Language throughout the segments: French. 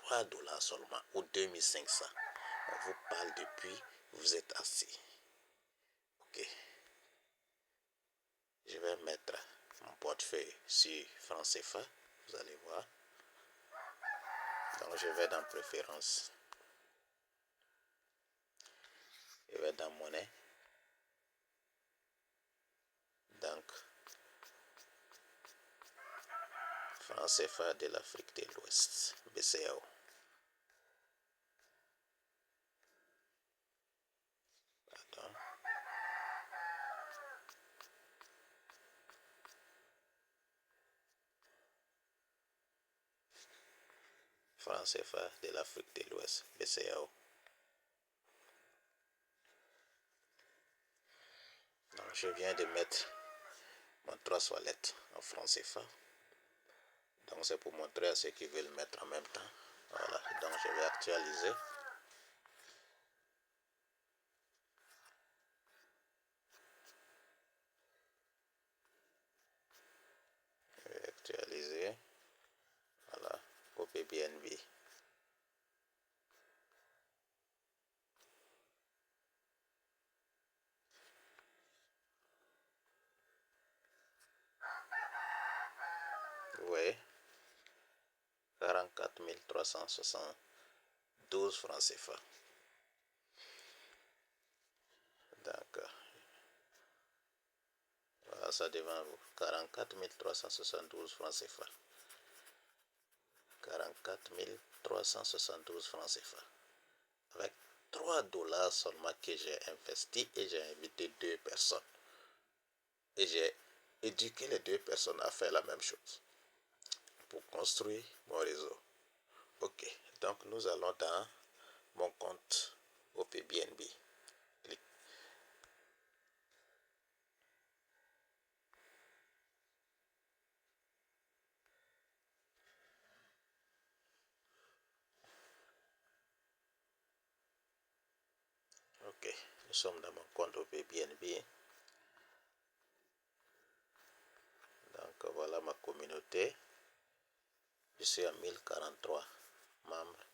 $3 seulement ou 2500. On vous parle depuis, vous êtes assis. Ok. Je vais mettre mon portefeuille sur franc CFA. Vous allez voir. Donc je vais dans préférences. Je vais dans monnaie. Donc franc CFA de l'Afrique de l'Ouest, BCAO. Pardon. Franc CFA de l'Afrique de l'Ouest, BCAO. Donc je viens de mettre mon 3 lettres en franc CFA. Donc c'est pour montrer à ceux qui veulent mettre en même temps. Voilà, donc je vais actualiser. Je vais actualiser. Voilà, OPBNB. Vous voyez, 44 372 francs CFA. D'accord. Voilà ça devant vous. 44 372 francs CFA. 44 372 francs CFA. Avec $3 seulement que j'ai investi et j'ai invité 2 personnes. Et j'ai éduqué les 2 personnes à faire la même chose pour construire mon réseau. Ok, donc nous allons dans mon compte OPBNB. Clique. Ok, nous sommes dans mon compte OPBNB. Donc voilà ma communauté. Je suis à 1043 membres.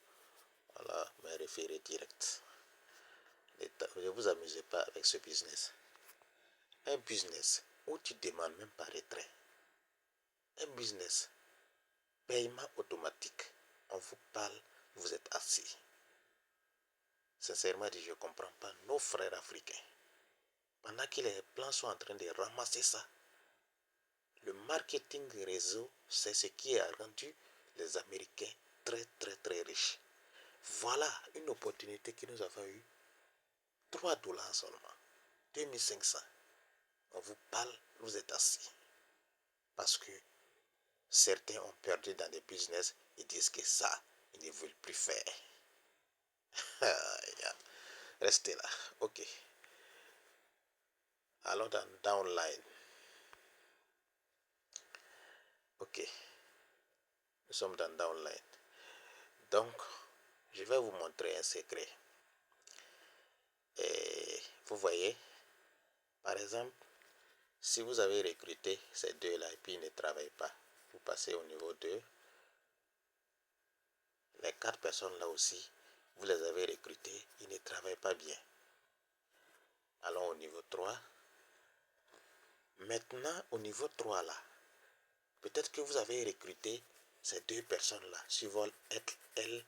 Voilà mes référés directs. Ne vous amusez pas avec ce business. Un business où tu demandes même pas retrait. Un business, paiement automatique. On vous parle, vous êtes assis. Sincèrement dit, je ne comprends pas nos frères africains. Pendant que les plans sont en train de ramasser ça, le marketing réseau, c'est ce qui a rendu les Américains très très très riches. Voilà une opportunité que nous avons eue. $3 seulement. 2500. On vous parle, vous êtes assis. Parce que certains ont perdu dans des business, ils disent que ça, ils ne veulent plus faire. Restez là. Ok. Allons dans downline. Ok. Nous sommes dans downline. Donc, je vais vous montrer un secret. Et vous voyez, par exemple, si vous avez recruté ces 2-là et puis ils ne travaillent pas, vous passez au niveau 2. Les 4 personnes là aussi, vous les avez recrutées, ils ne travaillent pas bien. Allons au niveau 3. Maintenant, au niveau 3 là, peut-être que vous avez recruté ces 2 personnes là sur vol L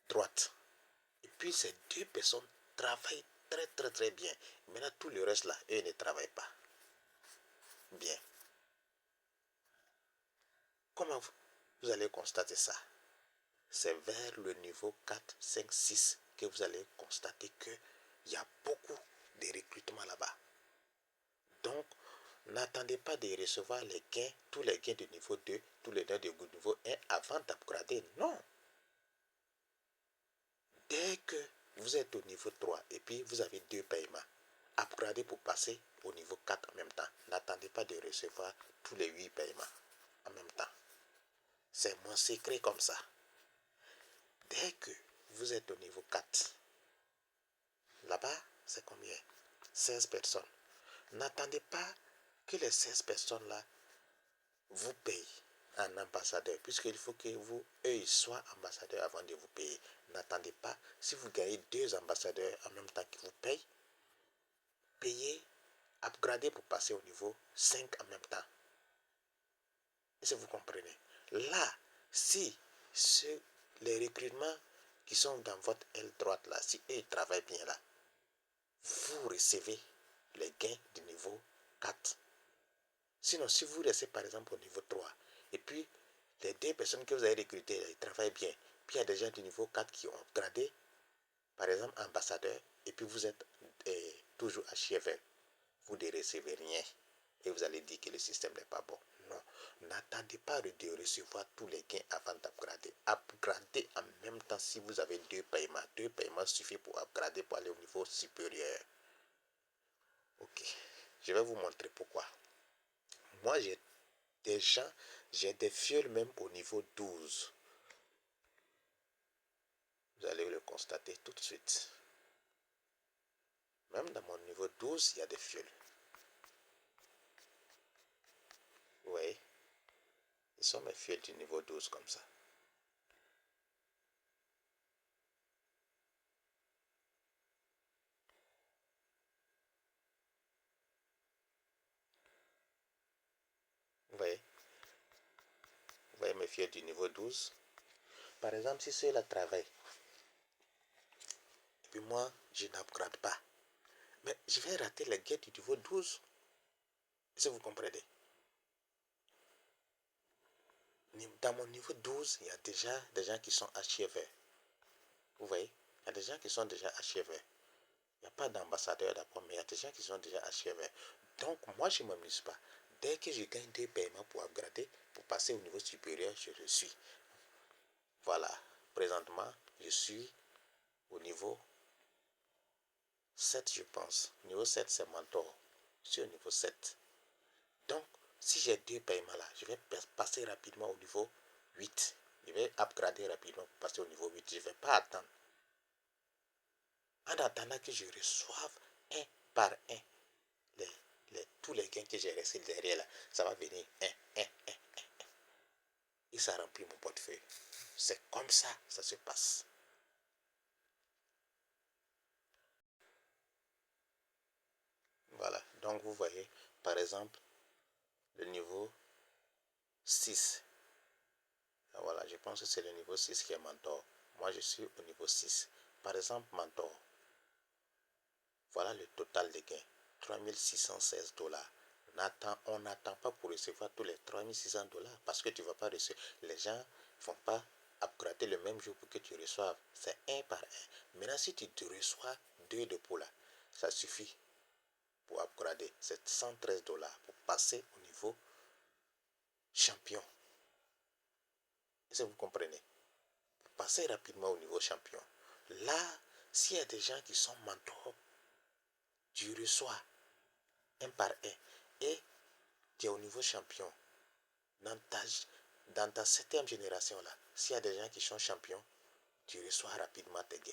droite. Et puis ces 2 personnes travaillent très très très bien. Maintenant, tout le reste là, eux ne travaillent pas bien. Comment vous allez constater ça? C'est vers le niveau 4, 5, 6 que vous allez constater qu'il y a beaucoup de recrutements là-bas. Donc, n'attendez pas de recevoir les gains, tous les gains du niveau 2, tous les gains du niveau 1 avant d'upgrader. Non. Dès que vous êtes au niveau 3 et puis vous avez 2 paiements, upgradez pour passer au niveau 4 en même temps. N'attendez pas de recevoir tous les 8 paiements en même temps. C'est mon secret comme ça. Dès que vous êtes au niveau 4, là-bas, c'est combien? 16 personnes. N'attendez pas que les 16 personnes-là vous payent. un ambassadeur, puisqu'il faut que eux soient ambassadeurs avant de vous payer. N'attendez pas, si vous gagnez 2 ambassadeurs en même temps qu'ils vous payent, payez, upgradez pour passer au niveau 5 en même temps. Est-ce que vous comprenez? Là, si les recrutements qui sont dans votre aile droite là, si eux travaillent bien là, vous recevez les gains du niveau 4. Sinon, si vous restez par exemple au niveau 3, et puis les 2 personnes que vous avez recrutées, ils travaillent bien, puis il y a des gens du niveau 4 qui ont gradé, par exemple ambassadeur, et puis vous êtes toujours archiveur, vous ne recevez rien, et vous allez dire que le système n'est pas bon. Non, n'attendez pas de recevoir tous les gains avant d'upgrader. Upgradez en même temps si vous avez 2 paiements. 2 paiements suffit pour upgrader, pour aller au niveau supérieur. Ok, je vais vous montrer pourquoi. Moi, j'ai des fioles même au niveau 12. Vous allez le constater tout de suite. Même dans mon niveau 12, il y a des fioles. Vous voyez? Ce sont mes fioles du niveau 12 comme ça. Vous voyez? Vous voyez mes fioles du niveau 12? Par exemple, si ceux-là travaillent, et puis moi, je n'upgrade pas, mais je vais rater les gains du niveau 12. Est-ce que vous comprenez? Dans mon niveau 12, il y a déjà des gens qui sont archivés. Vous voyez? Il y a des gens qui sont déjà archivés. Il n'y a pas d'ambassadeur d'abord, mais il y a des gens qui sont déjà archivés. Donc, moi, je ne m'amuse pas. Dès que je gagne 2 paiements pour upgrader, pour passer au niveau supérieur, je le suis. Voilà. Présentement, je suis au niveau 7, je pense. Niveau 7, c'est mentor. Je suis au niveau 7. Donc, si j'ai 2 paiements là, je vais passer rapidement au niveau 8. Je vais upgrader rapidement pour passer au niveau 8. Je ne vais pas attendre. En attendant que je reçoive un par un tous les gains que j'ai restés derrière là, ça va venir un. Et ça remplit mon portefeuille. C'est comme ça ça se passe. Voilà. Donc vous voyez, par exemple, le niveau 6. Voilà, je pense que c'est le niveau 6 qui est mentor. Moi, je suis au niveau 6. Par exemple, mentor. Voilà le total des gains. 3616 dollars. On n'attend pas pour recevoir tous les 3600 dollars parce que tu ne vas pas recevoir. Les gens ne vont pas upgrader le même jour pour que tu reçoives. C'est un par un. Maintenant, si tu te reçois 2 dépôts là, ça suffit pour upgrader. C'est 113 dollars pour passer au niveau champion. Est-ce que vous comprenez? Pour passer rapidement au niveau champion. Là, s'il y a des gens qui sont mentors, tu reçois un par un et tu es au niveau champion. Dans ta 7e génération là, s'il y a des gens qui sont champions, tu reçois rapidement tes gains.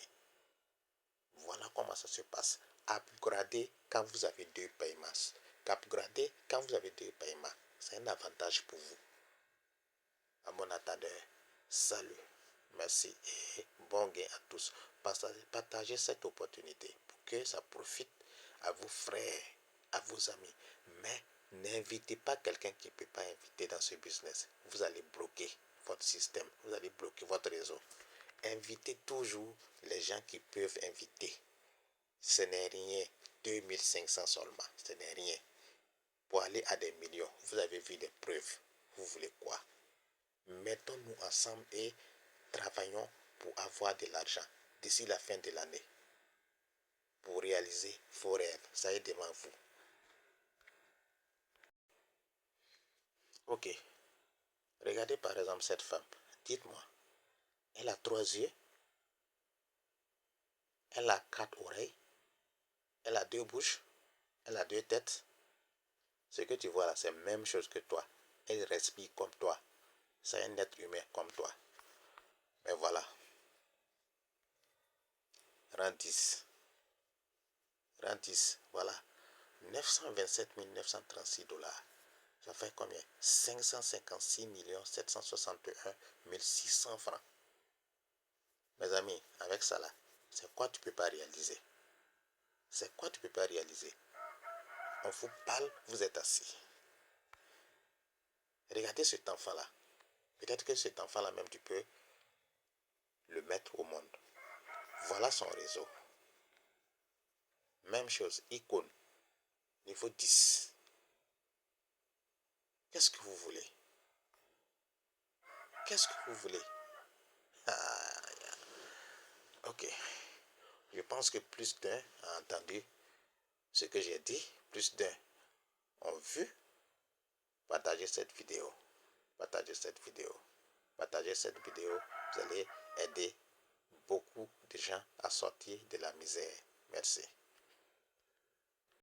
Voilà comment ça se passe. Upgrader quand vous avez 2 paiements. Upgrader quand vous avez 2 paiements. C'est un avantage pour vous. À mon attendeur, salut, merci et bon gain à tous. Partagez cette opportunité pour que ça profite à vos frères, à vos amis. Mais n'invitez pas quelqu'un qui ne peut pas inviter dans ce business. Vous allez bloquer votre système, vous allez bloquer votre réseau. Invitez toujours les gens qui peuvent inviter. Ce n'est rien. 2500 seulement, ce n'est rien. Pour aller à des millions, vous avez vu des preuves. Vous voulez quoi? Mettons-nous ensemble et travaillons pour avoir de l'argent d'ici la fin de l'année. Pour réaliser vos rêves. Ça est devant vous. Ok. Regardez par exemple cette femme. Dites-moi. Elle a 3 yeux. Elle a 4 oreilles. Elle a 2 bouches. Elle a 2 têtes. Ce que tu vois là, c'est la même chose que toi. Elle respire comme toi. C'est un être humain comme toi. Mais voilà. Rang 10. Rang 10. Voilà. 927 936 dollars. Ça fait combien? 556 761 600 francs. Mes amis, avec ça là, c'est quoi tu peux pas réaliser? C'est quoi tu peux pas réaliser? On vous parle, vous êtes assis. Regardez cet enfant-là. Peut-être que cet enfant-là même, tu peux le mettre au monde. Voilà son réseau. Même chose, icône, niveau 10. Qu'est-ce que vous voulez? Qu'est-ce que vous voulez? Ah, ok. Je pense que plus d'un a entendu ce que j'ai dit. Plus d'un ont vu. Partagez cette vidéo. Partagez cette vidéo. Partagez cette vidéo. Vous allez aider beaucoup de gens à sortir de la misère. Merci.